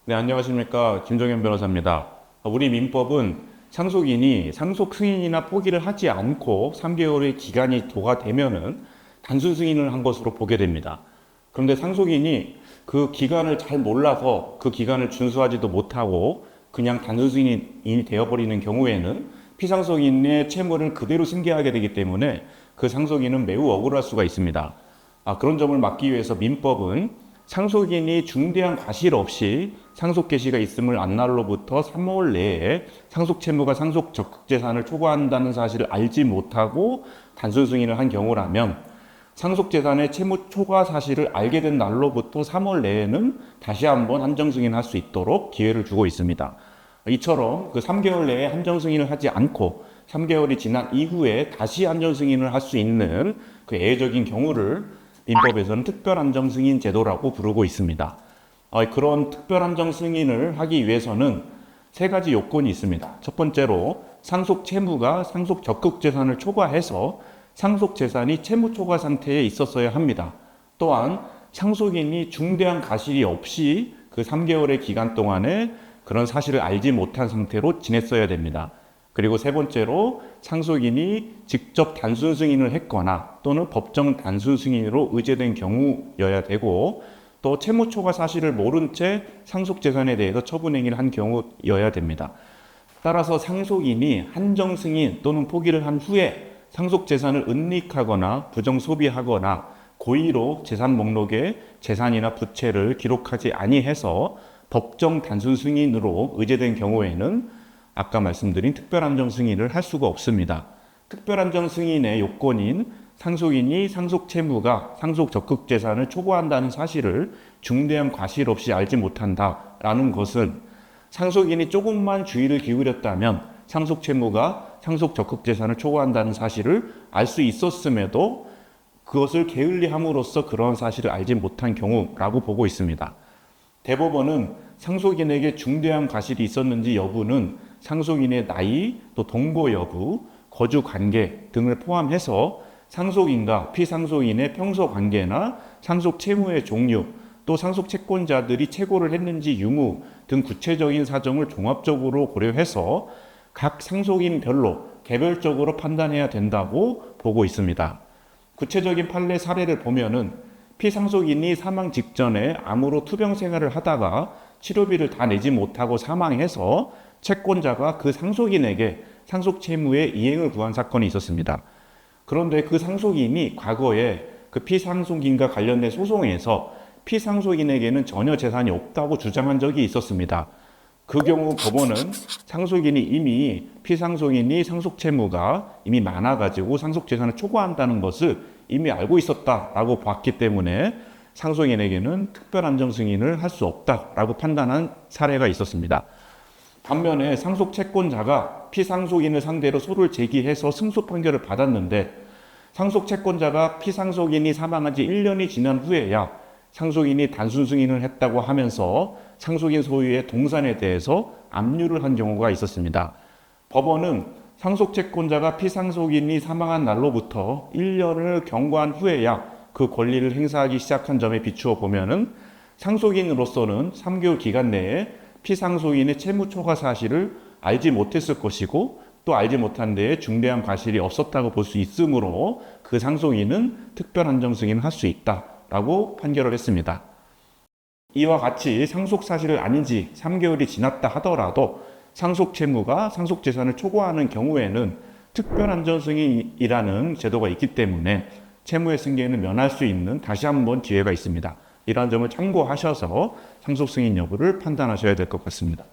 네, 안녕하십니까. 김정현 변호사입니다. 우리 민법은 상속인이 상속 승인이나 포기를 하지 않고 3개월의 기간이 도과되면은 단순 승인을 한 것으로 보게 됩니다. 그런데 상속인이 그 기간을 잘 몰라서 그 기간을 준수하지도 못하고 그냥 단순 승인이 되어버리는 경우에는 피상속인의 채무를 그대로 승계하게 되기 때문에 그 상속인은 매우 억울할 수가 있습니다. 그런 점을 막기 위해서 민법은 상속인이 중대한 과실 없이 상속 개시가 있음을 안 날로부터 3월 내에 상속 채무가 상속 적극 재산을 초과한다는 사실을 알지 못하고 단순 승인을 한 경우라면 상속 재산의 채무 초과 사실을 알게 된 날로부터 3월 내에는 다시 한번 한정 승인할 수 있도록 기회를 주고 있습니다. 이처럼 그 3개월 내에 한정 승인을 하지 않고 3개월이 지난 이후에 다시 한정 승인을 할 수 있는 그 예외적인 경우를 민법에서는 특별한정 승인 제도라고 부르고 있습니다. 그런 특별한정 승인을 하기 위해서는 세 가지 요건이 있습니다. 첫 번째로 상속 채무가 상속 적극 재산을 초과해서 상속 재산이 채무 초과 상태에 있었어야 합니다. 또한 상속인이 중대한 과실이 없이 그 3개월의 기간 동안에 그런 사실을 알지 못한 상태로 지냈어야 됩니다. 그리고 세 번째로 상속인이 직접 단순 승인을 했거나 또는 법정 단순 승인으로 의제된 경우여야 되고, 또 채무 초과 사실을 모른 채 상속 재산에 대해서 처분 행위를 한 경우여야 됩니다. 따라서 상속인이 한정 승인 또는 포기를 한 후에 상속 재산을 은닉하거나 부정 소비하거나 고의로 재산 목록에 재산이나 부채를 기록하지 아니해서 법정 단순 승인으로 의제된 경우에는 아까 말씀드린 특별한정 승인을 할 수가 없습니다. 특별한정 승인의 요건인 상속인이 상속 채무가 상속 적극 재산을 초과한다는 사실을 중대한 과실 없이 알지 못한다라는 것은 상속인이 조금만 주의를 기울였다면 상속 채무가 상속 적극 재산을 초과한다는 사실을 알 수 있었음에도 그것을 게을리함으로써 그런 사실을 알지 못한 경우라고 보고 있습니다. 대법원은 상속인에게 중대한 과실이 있었는지 여부는 상속인의 나이, 또 동거 여부, 거주 관계 등을 포함해서 상속인과 피상속인의 평소 관계나 상속 채무의 종류, 또 상속 채권자들이 채고를 했는지 유무 등 구체적인 사정을 종합적으로 고려해서 각 상속인별로 개별적으로 판단해야 된다고 보고 있습니다. 구체적인 판례 사례를 보면은 피상속인이 사망 직전에 암으로 투병 생활을 하다가 치료비를 다 내지 못하고 사망해서 채권자가 그 상속인에게 상속 채무의 이행을 구한 사건이 있었습니다. 그런데 그 상속인이 과거에 그 피상속인과 관련된 소송에서 피상속인에게는 전혀 재산이 없다고 주장한 적이 있었습니다. 그 경우 법원은 상속인이 이미 피상속인이 상속 채무가 이미 많아가지고 상속 재산을 초과한다는 것을 이미 알고 있었다라고 봤기 때문에 상속인에게는 특별한정 승인을 할 수 없다라고 판단한 사례가 있었습니다. 반면에 상속 채권자가 피상속인을 상대로 소를 제기해서 승소 판결을 받았는데 상속 채권자가 피상속인이 사망한 지 1년이 지난 후에야 상속인이 단순 승인을 했다고 하면서 상속인 소유의 동산에 대해서 압류를 한 경우가 있었습니다. 법원은 상속 채권자가 피상속인이 사망한 날로부터 1년을 경과한 후에야 그 권리를 행사하기 시작한 점에 비추어 보면은 상속인으로서는 3개월 기간 내에 피상속인의 채무 초과 사실을 알지 못했을 것이고, 또 알지 못한 데에 중대한 과실이 없었다고 볼 수 있으므로 그 상속인은 특별한정 승인을 할 수 있다라고 판결을 했습니다. 이와 같이 상속 사실을 아닌 지 3개월이 지났다 하더라도 상속 채무가 상속 재산을 초과하는 경우에는 특별한정 승인이라는 제도가 있기 때문에 채무의 승계는 면할 수 있는 다시 한번 기회가 있습니다. 이러한 점을 참고하셔서 상속 승인 여부를 판단하셔야 될 것 같습니다.